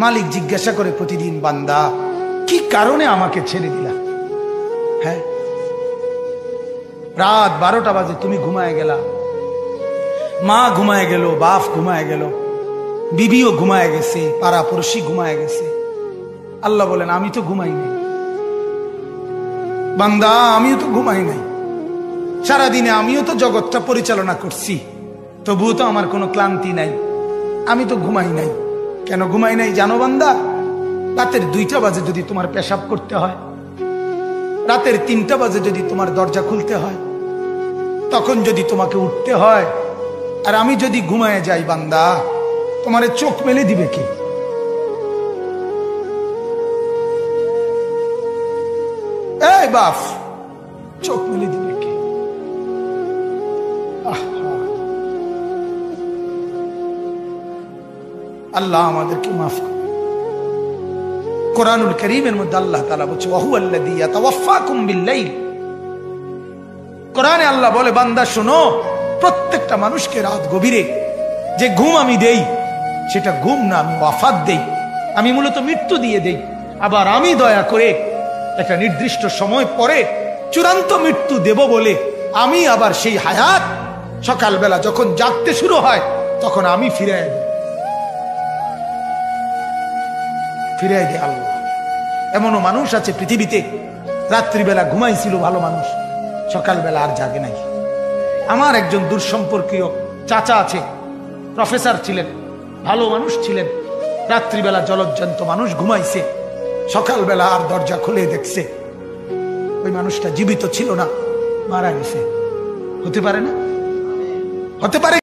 মালিক জিজ্ঞাসা করে প্রতিদিন, বান্দা কি কারণে আমাকে ছেড়ে দিলা? হ্যাঁ, রাত 12টা বাজে তুমি ঘুমায় গেলা, মা ঘুমায় গেল, বাপ ঘুমায় গেল, বিবিও ঘুমায় গেছে, পাড়া পড়শি ঘুমায় গেছে। আল্লাহ বলেন আমি তো ঘুমাই নাই বান্দা, আমিও তো ঘুমাই নাই। সারাদিনে আমিও তো জগৎটা পরিচালনা করছি, তবুও তো আমার কোনো ক্লান্তি নাই, আমি তো ঘুমাই নাই। কেন ঘুমাই নাই জানো বান্দা? রাতের 2টা বাজে যদি তোমার পেশাব করতে হয়, রাতের 3টা বাজে যদি তোমার দরজা খুলতে হয়, তখন যদি তোমাকে উঠতে হয়, আর আমি যদি ঘুমায় যাই বান্দা, তোমারে চোখ মেলে দিবে কে? এই বাপ, চোখ মেলে দিবে কে? আল্লাহ আমাদেরকে মাফ করে। কোরআনুল কারীমের মধ্যে আল্লাহ তাআলা বলছে ওয়াহুয়াল্লাযী ইয়াতাওয়াফফাকুম বিল-লাইল। কোরআনে আল্লাহ বলে বান্দা শোনো, প্রত্যেকটা মানুষকে রাত গভীরে যে ঘুম আমি দেই, সেটা ঘুম না, আমি ওয়াফাত দেই, আমি মূলত মৃত্যু দিয়ে দেই। আবার আমি দয়া করে একটা নির্দিষ্ট সময় পরে চূড়ান্ত মৃত্যু দেব বলে আমি আবার সেই হায়াত সকালবেলা যখন জাগতে শুরু হয় তখন আমি ফিরাই দিই আল্লাহ। এমনও মানুষ আছে পৃথিবীতে, রাত্রিবেলা ঘুমাইছিল ভালো মানুষ, সকালবেলা আর জাগে নাই। আমার একজন দূরসম্পর্কীয় চাচা আছে, প্রফেসর ছিলেন, ভালো মানুষ ছিলেন, রাত্রিবেলা জলজ্জান্ত মানুষ ঘুমাইছে, সকালবেলা আর দরজা খুলে দেখছে ওই মানুষটা জীবিত ছিল না, মারা গেছে। হতে পারে না? হতে পারে।